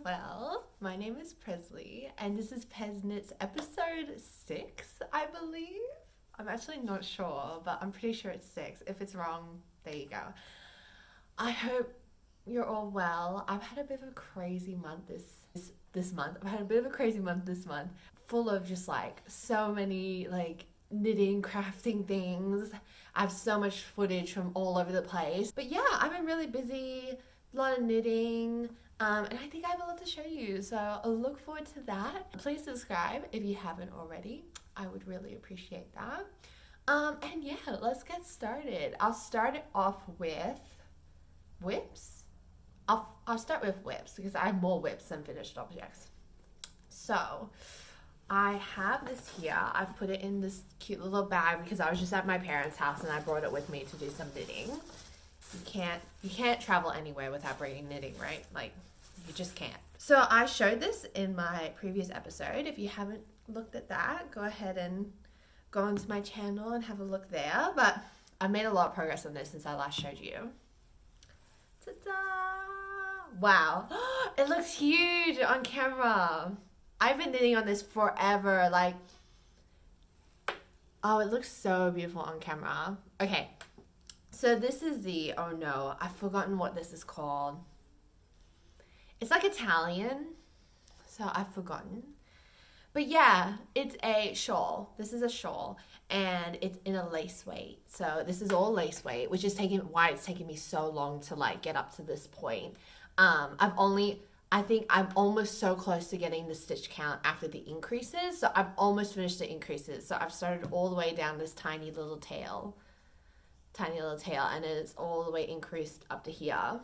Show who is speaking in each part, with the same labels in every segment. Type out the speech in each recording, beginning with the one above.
Speaker 1: Well, my name is Presley, and this is PezKnits episode 6, I believe. I'm actually not sure, but I'm pretty sure it's 6. If it's wrong, there you go. I hope you're all well. I've had a bit of a crazy month this month. I've had a bit of a crazy month this month, full of just like so many like knitting, crafting things. I have so much footage from all over the place. But yeah, I've been really busy, a lot of knitting. And I think I have a lot to show you, so I'll look forward to that. Please subscribe if you haven't already. I would really appreciate that. And yeah, let's get started. I'll start it off with whips. I'll start with whips because I have more whips than finished objects. So I have this here. I've put it in this cute little bag because I was just at my parents' house and I brought it with me to do some knitting. You can't travel anywhere without bringing knitting, right? Like, you just can't. So I showed this in my previous episode. If you haven't looked at that, go ahead and go onto my channel and have a look there. But I've made a lot of progress on this since I last showed you. Ta-da! Wow. It looks huge on camera. I've been knitting on this forever. Like, oh, it looks so beautiful on camera. Okay. So this is oh no, I've forgotten what this is called. It's like Italian, so I've forgotten. But yeah, it's a shawl. This is a shawl, and it's in a lace weight. So this is all lace weight, which is why it's taking me so long to like get up to this point. I think I'm almost so close to getting the stitch count after the increases. So I've almost finished the increases. So I've started all the way down this tiny little tail, and it's all the way increased up to here.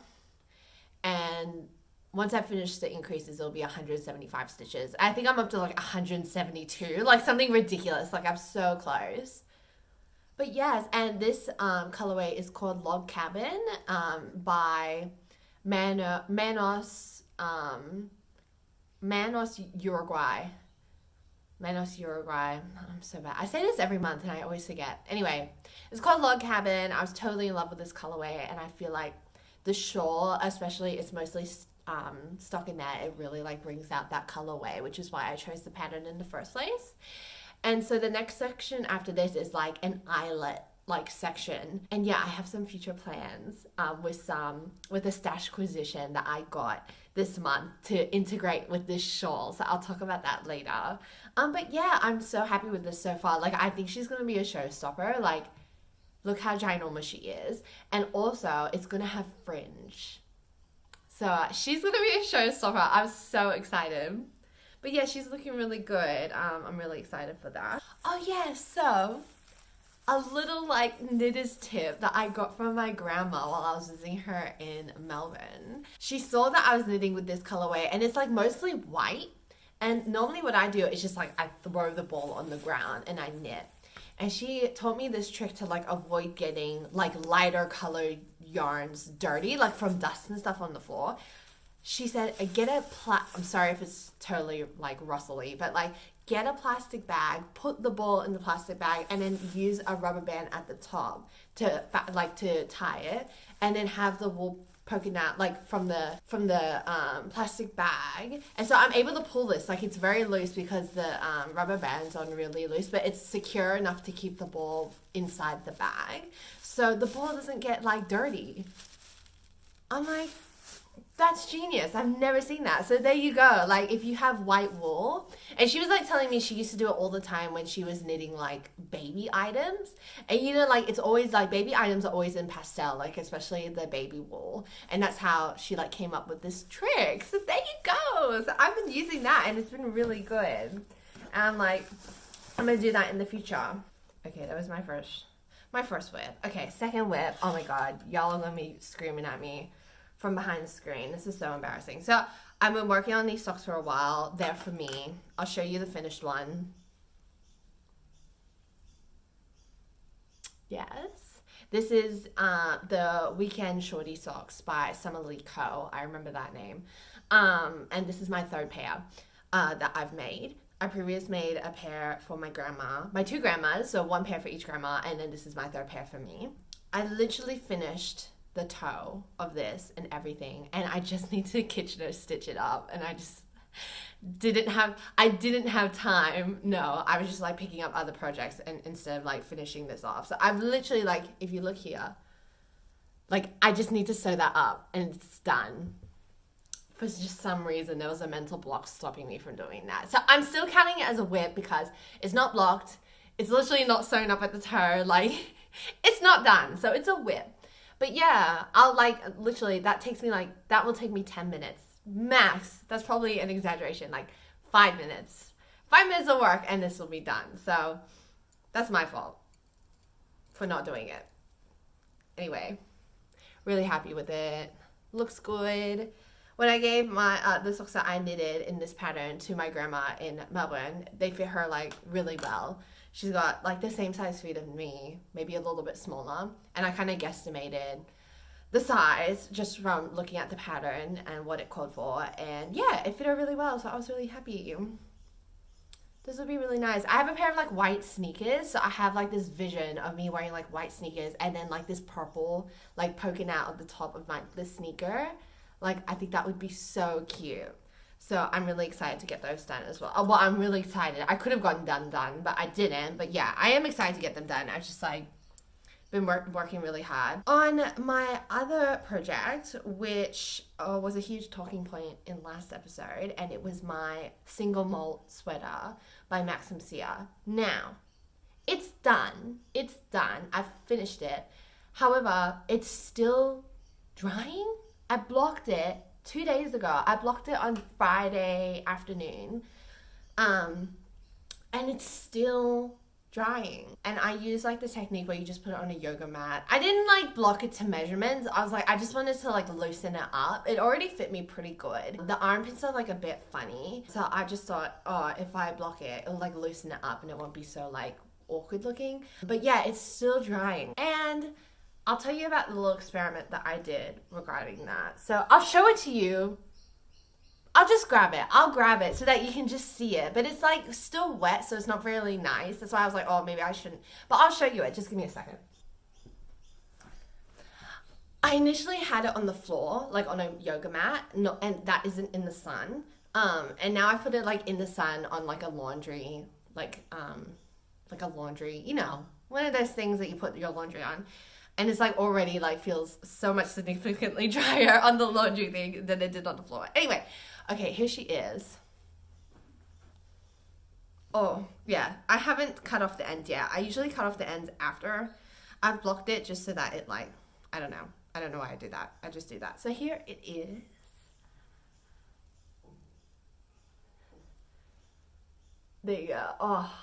Speaker 1: And once I finish the increases, it'll be 175 stitches. I think I'm up to like 172, like something ridiculous. Like, I'm so close. But yes, and this colorway is called Log Cabin by Manos Uruguay. Manos Uruguay. I'm so bad. I say this every month and I always forget. Anyway, it's called Log Cabin. I was totally in love with this colorway, and I feel like the shawl, especially, it's mostly stockinette. It really like brings out that colorway, which is why I chose the pattern in the first place. And so the next section after this is like an eyelet like section. And yeah, I have some future plans with a Stashquisition that I got this month to integrate with this shawl. So I'll talk about that later. But yeah, I'm so happy with this so far. Like, I think she's gonna be a showstopper. Like, look how ginormous she is. And also, it's gonna have fringe. So she's gonna be a showstopper. I'm so excited. But yeah, she's looking really good. I'm really excited for that. Oh yeah, so a little like knitter's tip that I got from my grandma while I was visiting her in Melbourne. She saw that I was knitting with this colorway, and it's like mostly white. And normally what I do is just like I throw the ball on the ground and I knit. And she taught me this trick to like avoid getting like lighter colored yarns dirty, like from dust and stuff on the floor. She said, I'm sorry if it's totally like rustly, but like get a plastic bag, put the ball in the plastic bag, and then use a rubber band at the top to tie it, and then have the wool poking out like from the plastic bag. And so I'm able to pull this, like it's very loose because the rubber band's on really loose, but it's secure enough to keep the ball inside the bag, so the ball doesn't get like dirty. I'm like, that's genius. I've never seen that. So there you go. Like, if you have white wool, and she was like telling me she used to do it all the time when she was knitting like baby items. And you know, like it's always like baby items are always in pastel, like especially the baby wool. And that's how she like came up with this trick. So there you go. So I've been using that and it's been really good. And like, I'm gonna do that in the future. Okay, that was my first whip. Okay, second whip. Oh my God, y'all are gonna be screaming at me from behind the screen. This is so embarrassing. So I've been working on these socks for a while. They're for me. I'll show you the finished one. Yes. This is the Weekend Shorty socks by Summer Lee Co. I remember that name. And this is my third pair that I've made. I previously made a pair for my grandma, my two grandmas, so one pair for each grandma, and then this is my third pair for me. I literally finished the toe of this and everything, and I just need to Kitchener stitch it up, and I just didn't have time. No, I was just like picking up other projects and instead of like finishing this off. So I've literally, like, if you look here, like, I just need to sew that up and it's done. For just some reason, there was a mental block stopping me from doing that. So I'm still counting it as a whip because it's not blocked. It's literally not sewn up at the toe. Like, it's not done. So it's a whip. But yeah, I'll like, literally, that will take me 10 minutes. Max. That's probably an exaggeration. Like 5 minutes. 5 minutes of work and this will be done. So that's my fault for not doing it. Anyway, really happy with it. Looks good. When I gave my the socks that I knitted in this pattern to my grandma in Melbourne, they fit her like really well. She's got like the same size feet as me, maybe a little bit smaller, and I kind of guesstimated the size just from looking at the pattern and what it called for, and yeah, it fit her really well, so I was really happy. This would be really nice. I have a pair of like white sneakers, so I have like this vision of me wearing like white sneakers and then like this purple like poking out of the top of the sneaker. Like, I think that would be so cute. So I'm really excited to get those done as well. Well, I'm really excited. I could have gotten them done, but I didn't. But yeah, I am excited to get them done. I've just like been working really hard on my other project, which was a huge talking point in last episode, and it was my single malt sweater by Maxim. Now, it's done. It's done. I've finished it. However, it's still drying. I blocked it 2 days ago. I blocked it on Friday afternoon. And it's still drying. And I use like the technique where you just put it on a yoga mat. I didn't like block it to measurements. I was like, I just wanted to like loosen it up. It already fit me pretty good. The armpits are like a bit funny. So I just thought, oh, if I block it, it'll like loosen it up and it won't be so like awkward looking. But yeah, it's still drying. And I'll tell you about the little experiment that I did regarding that. So I'll show it to you. I'll just grab it. I'll grab it so that you can just see it. But it's like still wet, so it's not really nice. That's why I was like, oh, maybe I shouldn't. But I'll show you it. Just give me a second. I initially had it on the floor, like on a yoga mat, and that isn't in the sun. And now I put it like in the sun on like a laundry, like a laundry, you know, one of those things that you put your laundry on. And it's like already like feels so much significantly drier on the laundry thing than it did on the floor. Anyway, okay, here she is. Oh, yeah, I haven't cut off the end yet. I usually cut off the ends after I've blocked it just so that it like, I don't know. I don't know why I do that. I just do that. So here it is. There you go. Oh,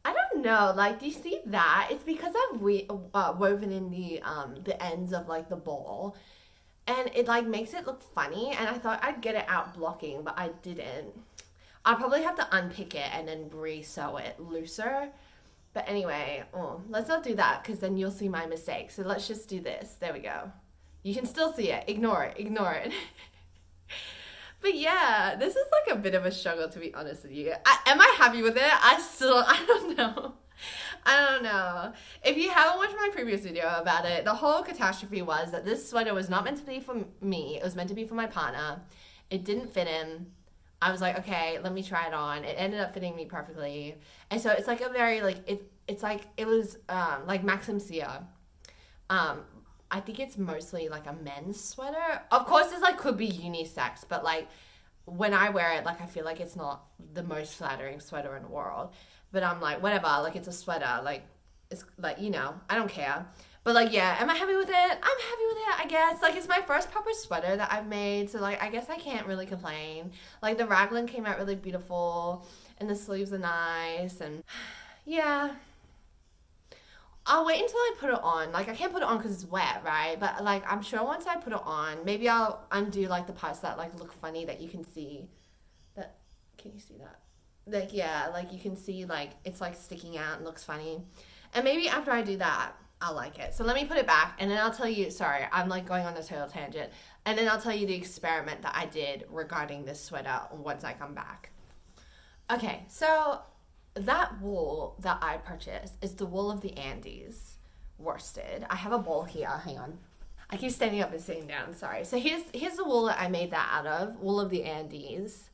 Speaker 1: I don't know, like, do you see that? It's because I've woven in the ends of like the ball, and it like makes it look funny, and I thought I'd get it out blocking, but I didn't. I'll probably have to unpick it and then re-sew it looser. But anyway, let's not do that because then you'll see my mistake. So let's just do this. There we go. You can still see it. Ignore it. Ignore it. But yeah, this is like a bit of a struggle, to be honest with you. Am I happy with it? I don't know. I don't know. If you haven't watched my previous video about it, the whole catastrophe was that this sweater was not meant to be for me. It was meant to be for my partner. It didn't fit him. I was like, okay, let me try it on. It ended up fitting me perfectly. And so it's like a very like, it's like, it was like Maxim. I think it's mostly like a men's sweater. Of course, it's like could be unisex, but like when I wear it, like I feel like it's not the most flattering sweater in the world. But I'm like, whatever, like it's a sweater, like it's like, you know, I don't care. But like, yeah, am I happy with it? I'm happy with it, I guess. Like it's my first proper sweater that I've made, so like I guess I can't really complain. Like the raglan came out really beautiful, and the sleeves are nice, and yeah. I'll wait until I put it on. Like, I can't put it on because it's wet, right? But, like, I'm sure once I put it on, maybe I'll undo, like, the parts that, like, look funny that you can see. Can you see that? Like, yeah, like, you can see, like, it's, like, sticking out and looks funny. And maybe after I do that, I'll like it. So let me put it back, and then I'll tell you, sorry, I'm, like, going on a total tangent. And then I'll tell you the experiment that I did regarding this sweater once I come back. Okay, so that wool that I purchased is the wool of the Andes, worsted. I have a bowl here. Hang on. I keep standing up and sitting down, sorry. So here's the wool that I made that out of, wool of the Andes.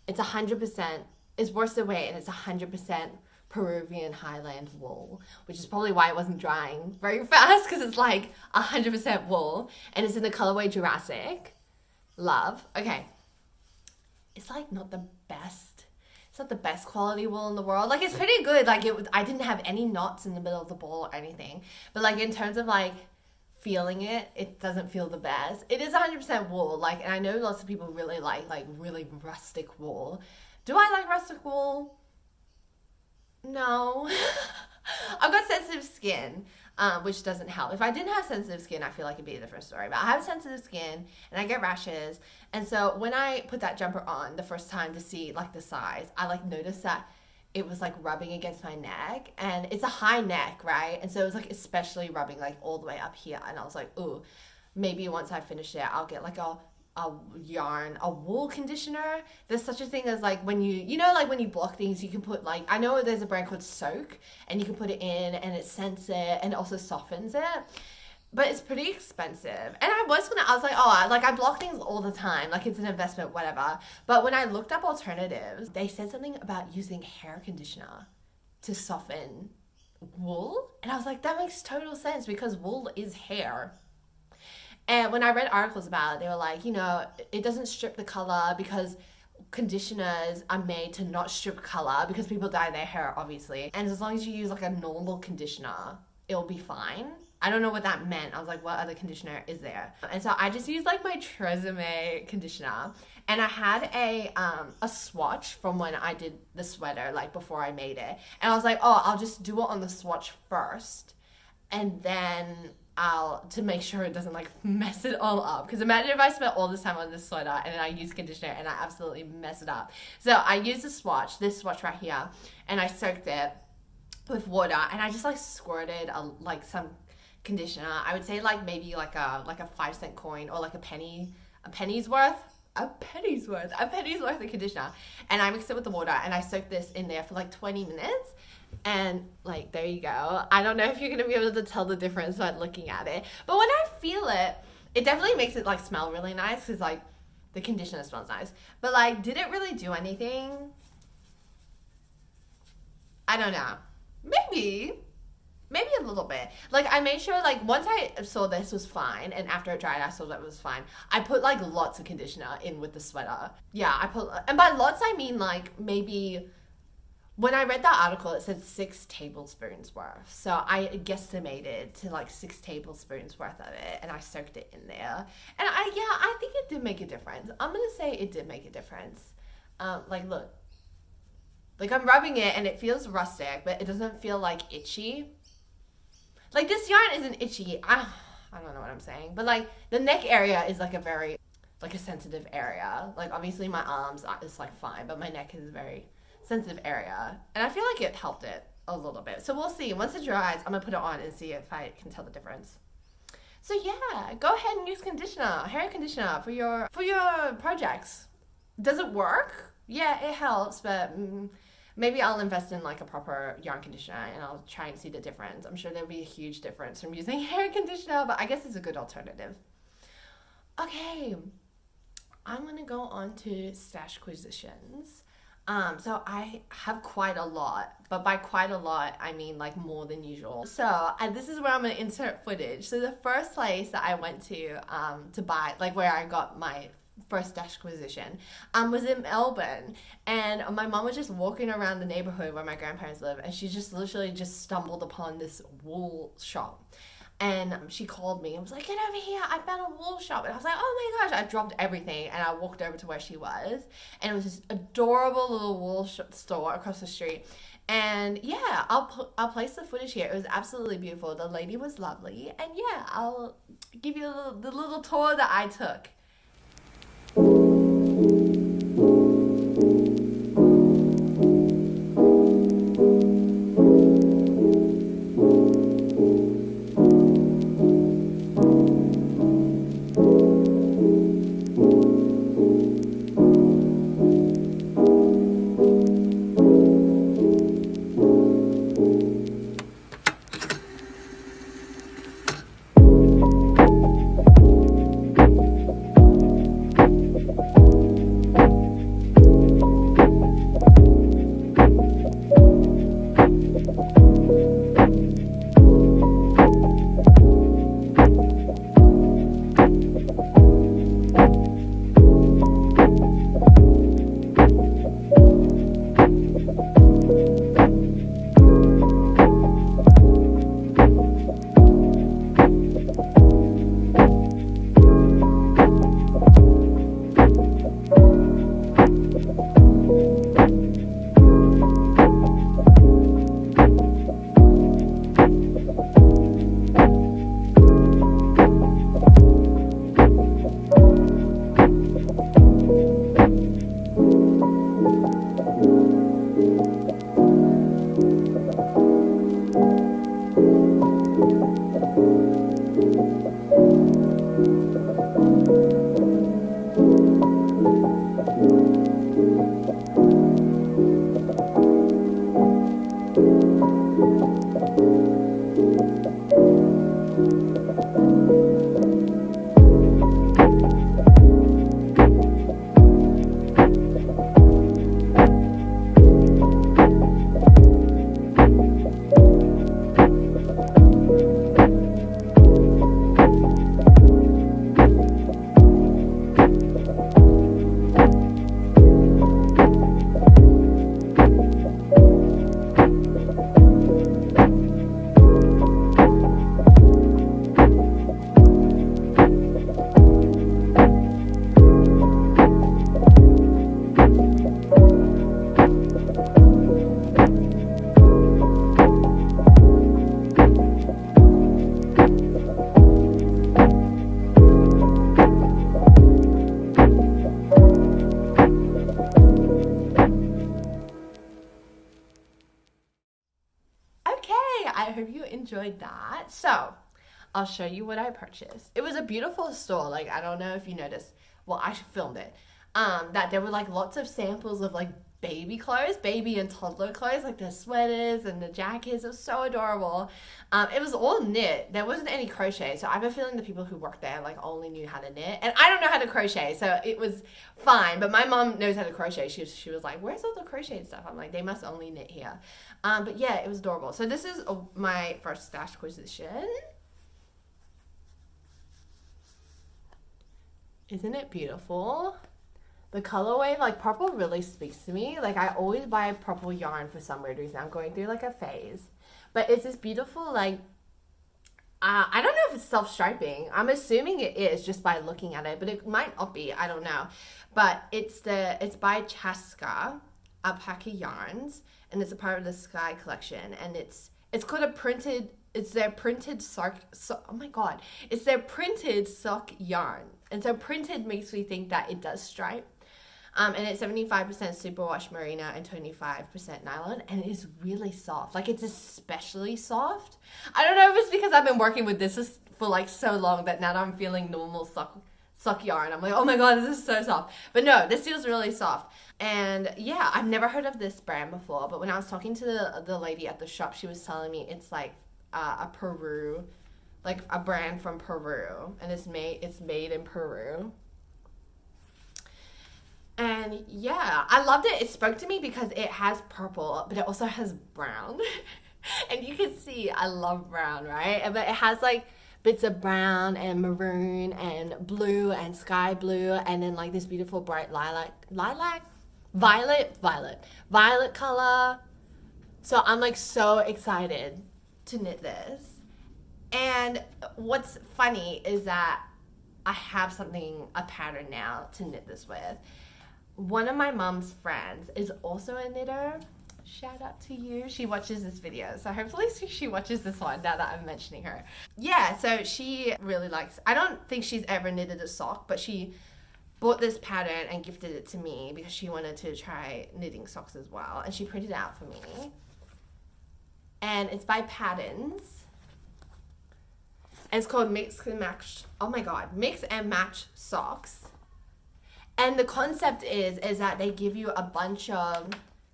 Speaker 1: It's 100%, it's worth the weight, and it's 100% Peruvian highland wool, which is probably why it wasn't drying very fast, because it's like 100% wool, and it's in the colorway Jurassic. Love. Okay. It's like not the best. It's not the best quality wool in the world. Like, it's pretty good. Like, I didn't have any knots in the middle of the ball or anything. But like, in terms of like feeling it, it doesn't feel the best. It is 100% wool. Like, and I know lots of people really like really rustic wool. Do I like rustic wool? No. I've got sensitive skin, which doesn't help. If I didn't have sensitive skin, I feel like it'd be a different story. But I have sensitive skin, and I get rashes. And so when I put that jumper on the first time to see like the size, I like noticed that it was like rubbing against my neck, and it's a high neck, right? And so it was like especially rubbing like all the way up here. And I was like, ooh, maybe once I finish it, I'll get like a wool conditioner. There's such a thing as like when you know, like when you block things, you can put like, I know there's a brand called Soak, and you can put it in and it scents it and it also softens it, but it's pretty expensive. And I was like, oh, I block things all the time, like it's an investment, whatever. But when I looked up alternatives, they said something about using hair conditioner to soften wool, and I was like, that makes total sense because wool is hair. And when I read articles about it, they were like, you know, it doesn't strip the color because conditioners are made to not strip color because people dye their hair, obviously. And as long as you use like a normal conditioner, it'll be fine. I don't know what that meant. I was like, what other conditioner is there? And so I just used like my Tresemme conditioner. And I had a swatch from when I did the sweater, like before I made it. And I was like, oh, I'll just do it on the swatch first. And then to make sure it doesn't like mess it all up. Because imagine if I spent all this time on this sweater and then I use conditioner and I absolutely mess it up. So I used this swatch right here, and I soaked it with water, and I just like squirted like some conditioner. I would say like maybe like a 5-cent coin or like a penny's worth of conditioner. And I mixed it with the water, and I soaked this in there for like 20 minutes. And like, there you go. I don't know if you're going to be able to tell the difference by looking at it. But when I feel it, it definitely makes it like smell really nice, because like the conditioner smells nice. But like, did it really do anything? I don't know. Maybe a little bit. Like, I made sure like once I saw this was fine, and after it dried I saw that it was fine, I put like lots of conditioner in with the sweater. Yeah, and by lots I mean like maybe, when I read that article, it said 6 tablespoons worth. So I guesstimated to like 6 tablespoons worth of it, and I soaked it in there. And I think it did make a difference. I'm going to say it did make a difference. Like, look. Like, I'm rubbing it, and it feels rustic, but it doesn't feel like itchy. Like, this yarn isn't itchy. I don't know what I'm saying. But like, the neck area is like a very, like a sensitive area. Like, obviously my arms is like fine, but my neck is a very sensitive area, and I feel like it helped it a little bit. So we'll see. Once it dries, I'm gonna put it on and see if I can tell the difference. So yeah, go ahead and use hair conditioner for your projects. Does it work? Yeah, it helps, but maybe I'll invest in like a proper yarn conditioner, and I'll try and see the difference. I'm sure there'll be a huge difference from using hair conditioner, but I guess it's a good alternative. Okay, I'm gonna go on to Stashquisitions. So I have quite a lot, but by quite a lot, I mean like more than usual. So this is where I'm going to insert footage. So the first place that I went to buy, like where I got my first Stashquisition, was in Melbourne. And my mom was just walking around the neighborhood where my grandparents live, and she just literally just stumbled upon this wool shop. And she called me and was like, get over here, I found a wool shop. And I was like, oh my gosh, I dropped everything and I walked over to where she was. And it was this adorable little wool store across the street. And yeah, I'll place the footage here. It was absolutely beautiful. The lady was lovely. And yeah, I'll give you the little tour that I took. I hope you enjoyed that. So, I'll show you what I purchased. It was a beautiful store. Like, I don't know if you noticed. Well, I filmed it. That there were like lots of samples of like baby clothes, baby and toddler clothes, like the sweaters and the jackets. It was so adorable. It was all knit. There wasn't any crochet. So I have a feeling the people who worked there like only knew how to knit. And I don't know how to crochet, so it was fine. But my mom knows how to crochet. She was like, where's all the crochet stuff? I'm like, they must only knit here. But yeah, it was adorable. So this is my first Stashquisition. Isn't it beautiful? The colorway, like purple really speaks to me. Like I always buy purple yarn for some weird reason. I'm going through like a phase. But it's this beautiful like, I don't know if it's self-striping. I'm assuming it is just by looking at it, but it might not be, I don't know. But it's by Chaska, Alpaca yarns, and it's a part of the Sky collection. And it's called it's their printed sock, oh my God. It's their printed sock yarn. And so printed makes me think that it does stripe. And it's 75% superwash merino and 25% nylon, and it is really soft. Like it's especially soft. I don't know if it's because I've been working with this for like so long that now I'm feeling normal sock yarn. I'm like, oh my God, this is so soft. But no, this feels really soft. And yeah, I've never heard of this brand before, but when I was talking to the lady at the shop, she was telling me it's like a Peru, like a brand from Peru, and it's made in Peru. And yeah, I loved it. It spoke to me because it has purple, but it also has brown. And you can see I love brown, right? But it has like bits of brown and maroon and blue and sky blue, and then like this beautiful bright violet color. So I'm like so excited to knit this. And what's funny is that I have a pattern now to knit this with. One of my mom's friends is also a knitter. Shout out to you. She watches this video, so hopefully she watches this one now that I'm mentioning her. Yeah, so she really likes, I don't think she's ever knitted a sock, but she bought this pattern and gifted it to me because she wanted to try knitting socks as well, and she printed it out for me. And it's by Patterns. And it's called Mix and Match. Oh my God, Mix and Match Socks. And the concept is that they give you a bunch of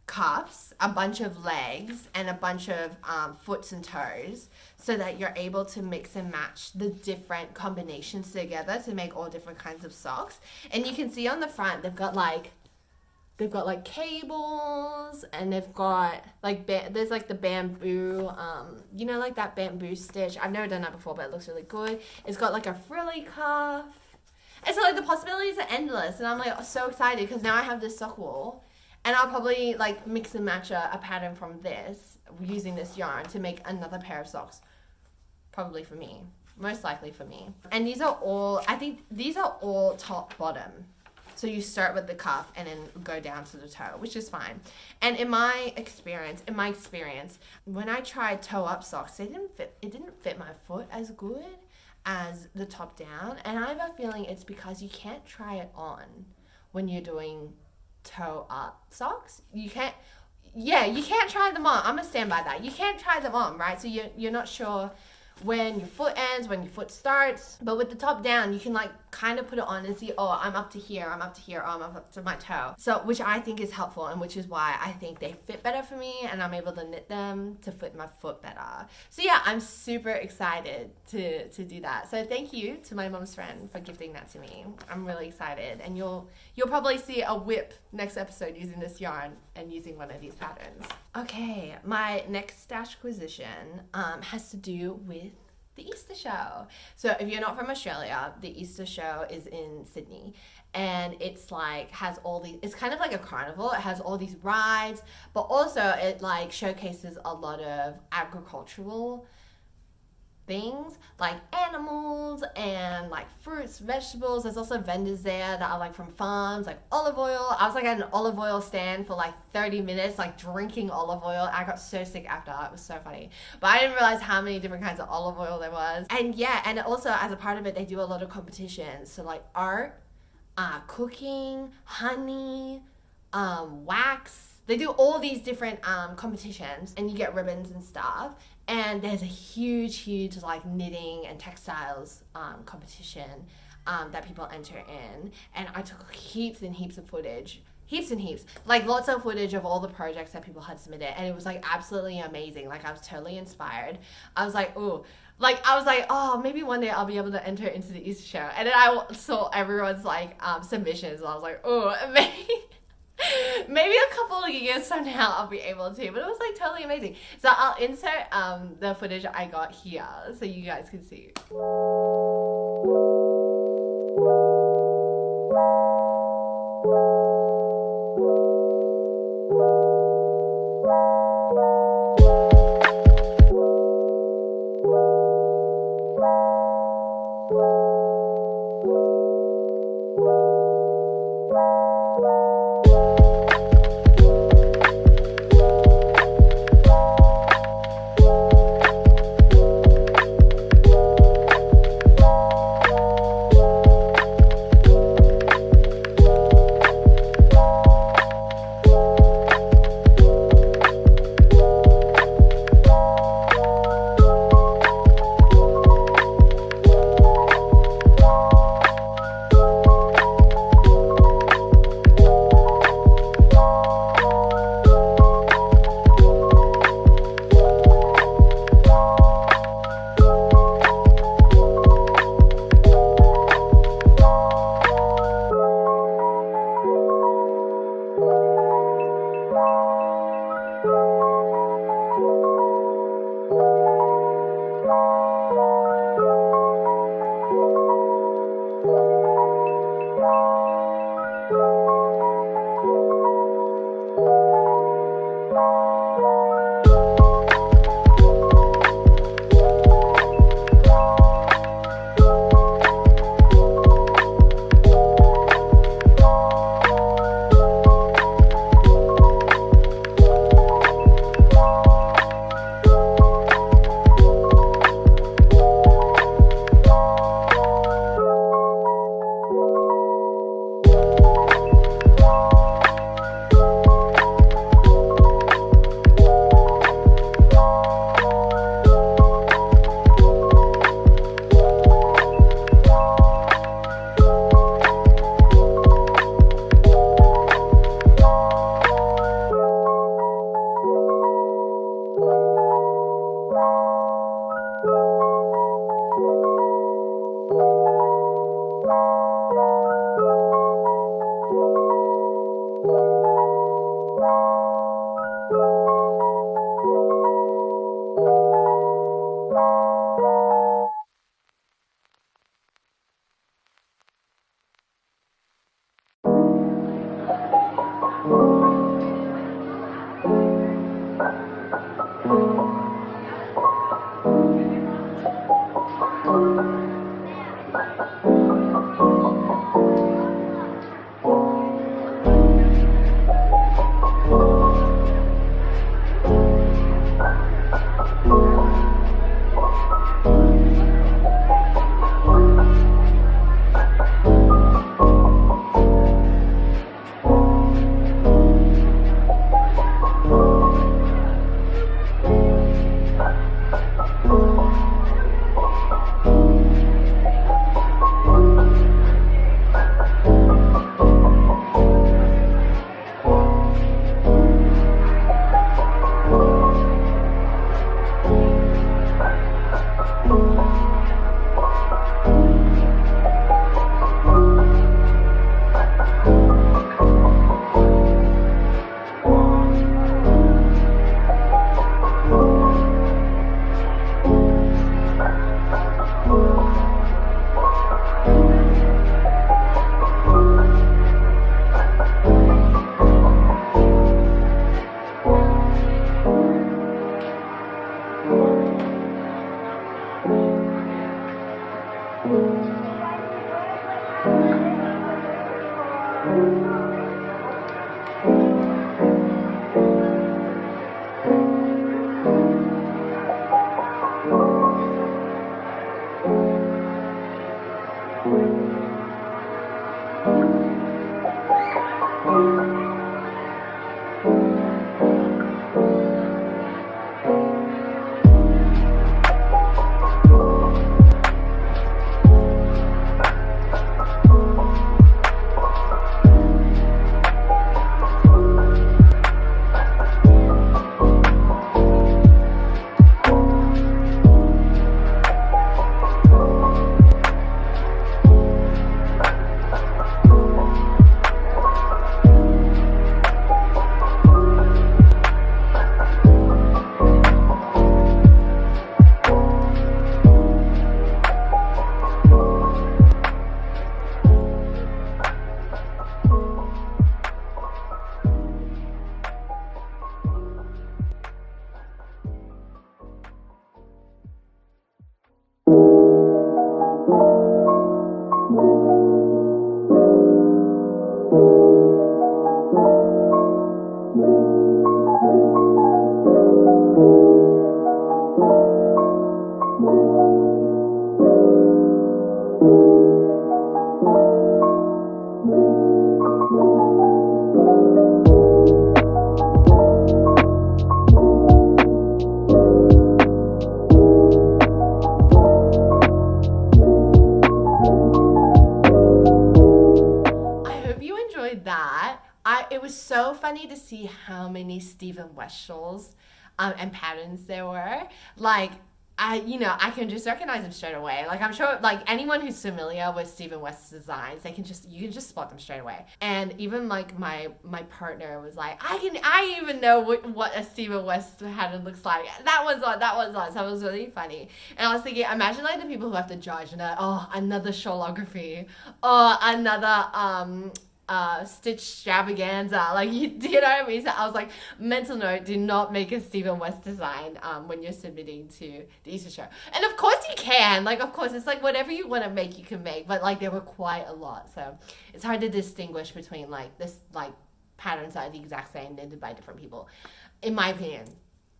Speaker 1: cuffs, a bunch of legs, and a bunch of foots and toes, so that you're able to mix and match the different combinations together to make all different kinds of socks. And you can see on the front they've got like cables, and they've got like there's like the bamboo, you know, like that bamboo stitch. I've never done that before, but it looks really good. It's got like a frilly cuff. And so like the possibilities are endless, and I'm like so excited because now I have this sock wool, and I'll probably like mix and match a pattern from this using this yarn to make another pair of socks, probably for me, most likely for me. And these are all, I think these are all top bottom. So you start with the cuff and then go down to the toe, which is fine. And in my experience, when I tried toe up socks, it didn't fit my foot as good as the top down. And I have a feeling it's because you can't try it on when you're doing toe up socks. You can't try them on. I'm gonna stand by that. You can't try them on, right? So you're not sure when your foot ends, when your foot starts. But with the top down, you can like kind of put it on and see, oh, I'm up to here, I'm up to here, oh, I'm up to my toe. So, which I think is helpful, and which is why I think they fit better for me, and I'm able to knit them to fit my foot better. So yeah, I'm super excited to do that. So thank you to my mom's friend for gifting that to me. I'm really excited, and you'll probably see a whip next episode using this yarn and using one of these patterns. Okay, my next Stashquisition has to do with the Easter show. So if you're not from Australia, the Easter show is in Sydney, and it's like has all these, it's kind of like a carnival. It has all these rides, but also it like showcases a lot of agricultural things like animals and like fruits, vegetables. There's also vendors there that are like from farms, like olive oil. I was like at an olive oil stand for like 30 minutes, like drinking olive oil. I got so sick after. It was so funny. But I didn't realize how many different kinds of olive oil there was. And yeah, and also as a part of it, they do a lot of competitions. So like art, cooking, honey, wax. They do all these different competitions, and you get ribbons and stuff. And there's a huge like knitting and textiles competition that people enter in. And I took heaps and heaps of footage. Heaps and heaps. Like lots of footage of all the projects that people had submitted. And it was like absolutely amazing. Like I was totally inspired. I was like, ooh. Like I was like, oh, maybe one day I'll be able to enter into the Easter show. And then I saw everyone's like submissions. And I was like, oh, maybe a couple of years from now I'll be able to, but it was like totally amazing. So I'll insert the footage I got here so you guys can see. It was so funny to see how many Stephen West shawls and patterns there were. Like, I can just recognize them straight away. Like, I'm sure, like, anyone who's familiar with Stephen West's designs, you can just spot them straight away. And even, like, my partner was like, I even know what a Stephen West pattern looks like. That one's on. So it was really funny. And I was thinking, imagine, like, the people who have to judge and another shawlography, or another, stitch extravaganza, like, you know what I mean? So I was like, mental note, do not make a Stephen West design when you're submitting to the Easter show. And of course you can, like, of course, it's like whatever you want to make, you can make, but like there were quite a lot, so it's hard to distinguish between like this, like, patterns that are the exact same knitted by different people. In my opinion,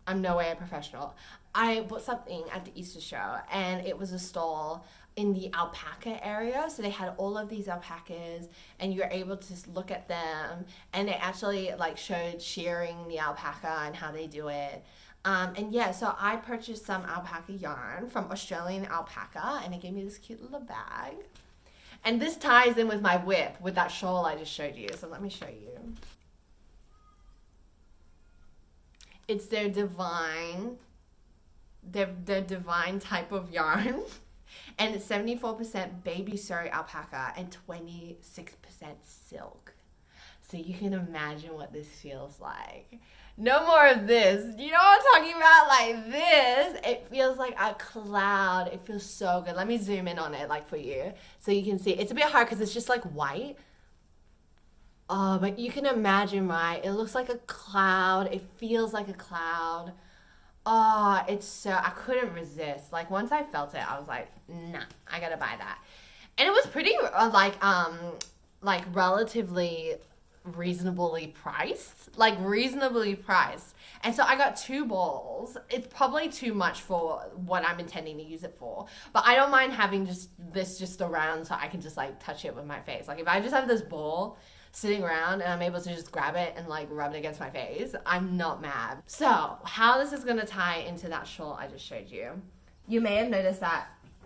Speaker 1: I'm no way a professional. I bought something at the Easter show, and it was a stall in the alpaca area. So they had all of these alpacas, and you were able to look at them, and they actually like showed shearing the alpaca and how they do it. And yeah, so I purchased some alpaca yarn from Australian Alpaca, and it gave me this cute little bag. And this ties in with my whip, with that shawl I just showed you. So let me show you. It's their divine type of yarn. And it's 74% baby Surrey alpaca and 26% silk. So you can imagine what this feels like. No more of this. You know what I'm talking about? Like this. It feels like a cloud. It feels so good. Let me zoom in on it, like, for you, so you can see. It's a bit hard because it's just like white. Oh, but you can imagine, right? It looks like a cloud. It feels like a cloud. Oh, it's so, I couldn't resist. Like, once I felt it, I was like, nah, I gotta buy that. And it was pretty, like relatively reasonably priced. Like, reasonably priced. And so I got 2 balls. It's probably too much for what I'm intending to use it for. But I don't mind having this around so I can just, like, touch it with my face. Like, if I just have this ball sitting around and I'm able to just grab it and like rub it against my face, I'm not mad. So how this is going to tie into that shawl I just showed you. You may have noticed that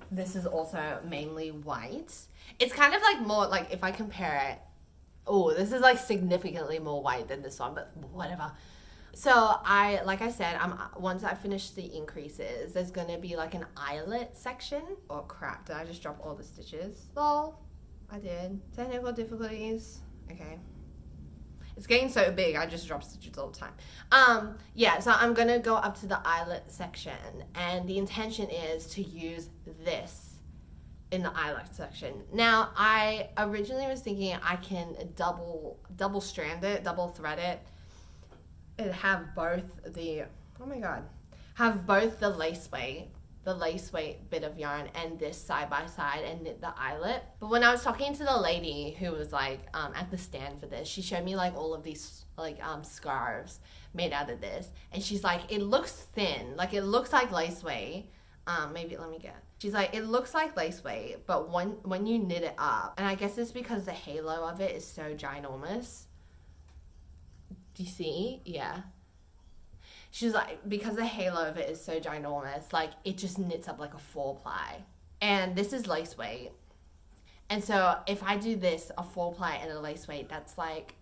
Speaker 1: this is also mainly white. It's kind of like more, like, if I compare it, oh, this is like significantly more white than this one, but whatever. So like I said, once I finish the increases, there's going to be like an eyelet section. Oh crap, did I just drop all the stitches? Lol, I did. Technical difficulties. Okay, it's getting so big, I just drop stitches all the time. Yeah, so I'm gonna go up to the eyelet section, and the intention is to use this in the eyelet section. Now, I originally was thinking I can double strand it, double thread it, and have both the, have both the lace weight the lace weight bit of yarn and this side by side and knit the eyelet. But when I was talking to the lady who was like at the stand for this, she showed me like all of these like scarves made out of this, and she's like, it looks thin, like it looks like lace weight. Maybe let me get. She's like, it looks like lace weight, but when you knit it up, and I guess it's because the halo of it is so ginormous. Do you see? Yeah. She's like, because the halo of it is so ginormous, like it just knits up like a 4-ply. And this is lace weight. And so if I do this, a 4-ply and a lace weight, that's like,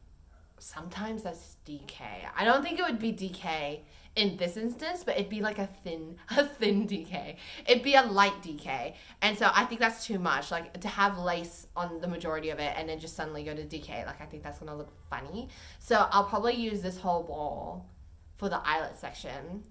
Speaker 1: sometimes that's DK. I don't think it would be DK in this instance, but it'd be like a thin DK. It'd be a light DK. And so I think that's too much. Like to have lace on the majority of it and then just suddenly go to DK, like I think that's gonna look funny. So I'll probably use this whole ball for the eyelet section.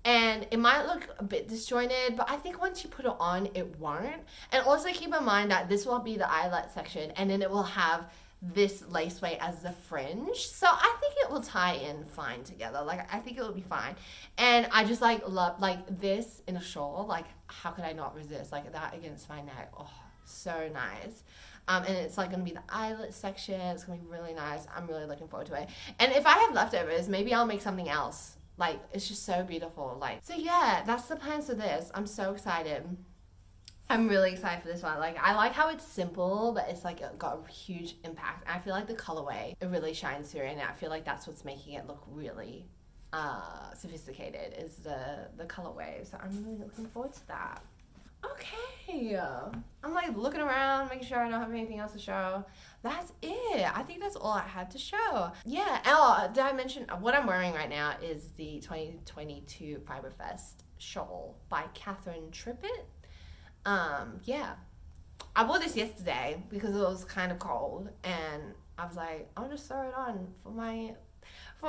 Speaker 1: And it might look a bit disjointed, but I think once you put it on, it won't. And also keep in mind that this will be the eyelet section, and then it will have this lace weight as the fringe. So I think it will tie in fine together. Like I think it will be fine. And I just like love like this in a shawl. Like how could I not resist? Like that against my neck. Oh, so nice. And it's like gonna be the eyelet section. It's gonna be really nice. I'm really looking forward to it. And if I have leftovers, maybe I'll make something else. Like it's just so beautiful. Like, so yeah, that's the plans for this. I'm so excited. I'm really excited for this one. Like I like how it's simple, but it's like got a huge impact. I feel like the colorway, it really shines through, and I feel like that's what's making it look really sophisticated is the colorway. So I'm really looking forward to that. Okay, I'm like looking around, making sure I don't have anything else to show. That's it. I think that's all I had to show. Yeah, oh, did I mention what I'm wearing right now is the 2022 Fiberfest shawl by Catherine Trippett. Yeah, I wore this yesterday because it was kind of cold, and I was like, I'll just throw it on for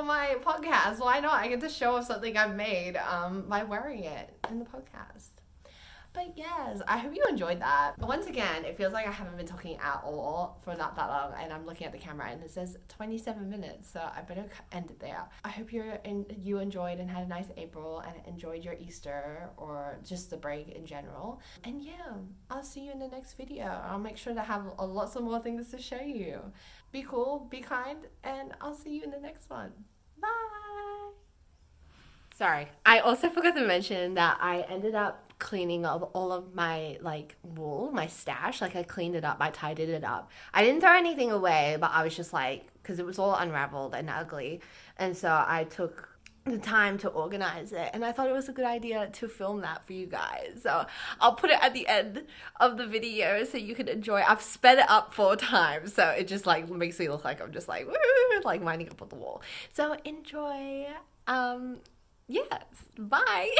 Speaker 1: my podcast. Why not? I get to show off something I've made by wearing it in the podcast. But yes, I hope you enjoyed that. Once again, it feels like I haven't been talking at all for that long, and I'm looking at the camera and it says 27 minutes, so I better end it there. I hope you enjoyed and had a nice April and enjoyed your Easter or just the break in general. And yeah, I'll see you in the next video. I'll make sure to have lots of more things to show you. Be cool, be kind, and I'll see you in the next one. Bye! Sorry, I also forgot to mention that I ended up cleaning up all of my like wool, my stash. Like I cleaned it up, I tidied it up. I didn't throw anything away, but I was just like, because it was all unraveled and ugly, and so I took the time to organize it, and I thought it was a good idea to film that for you guys. So I'll put it at the end of the video so you can enjoy. I've sped it up 4 times, so it just like makes me look like I'm just like woo, like winding up on the wall. So enjoy. Yes, bye.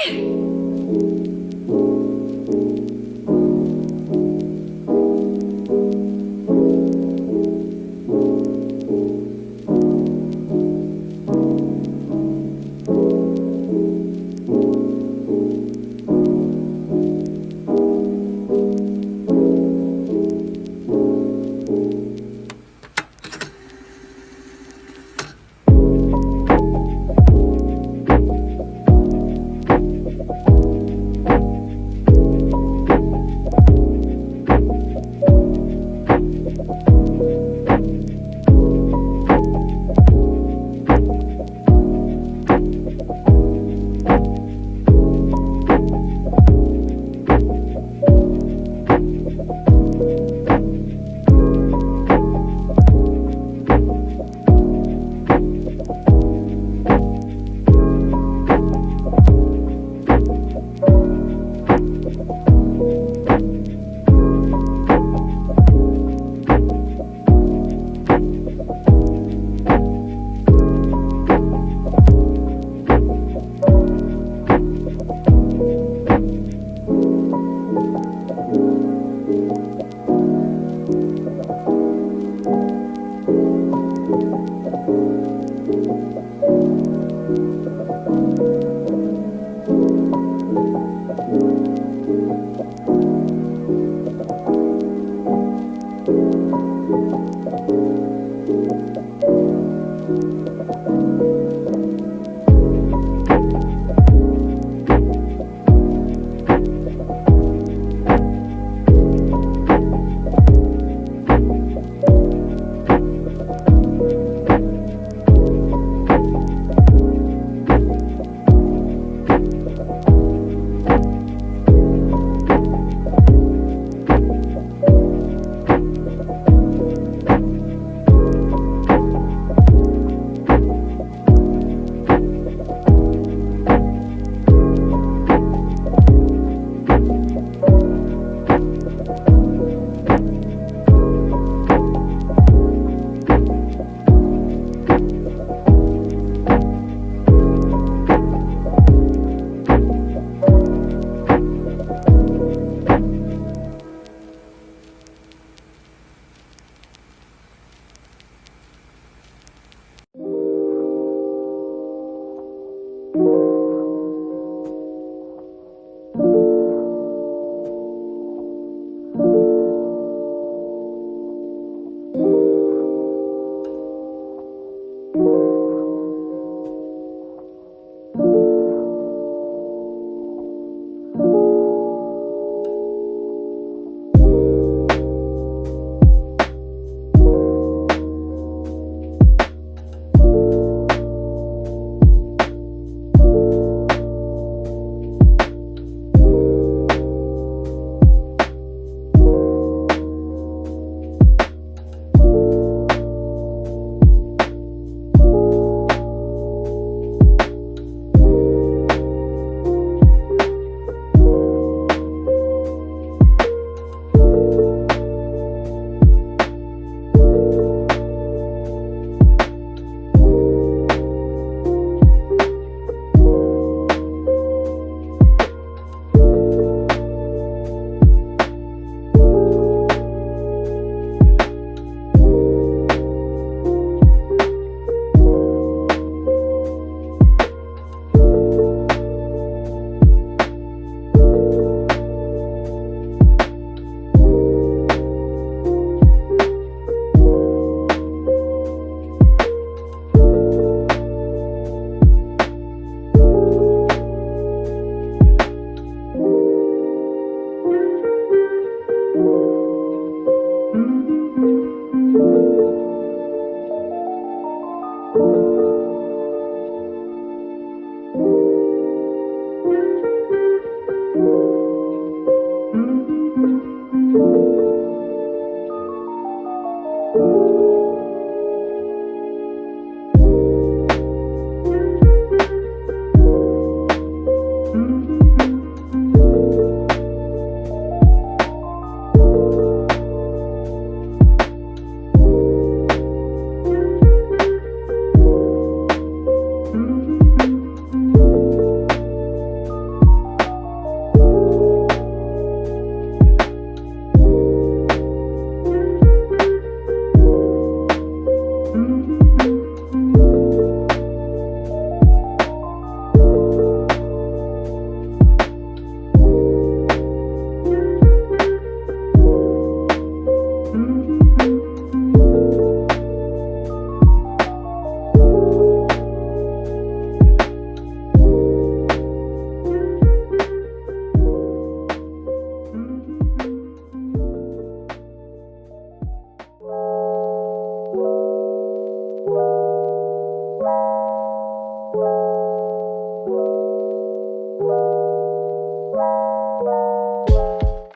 Speaker 1: Bye.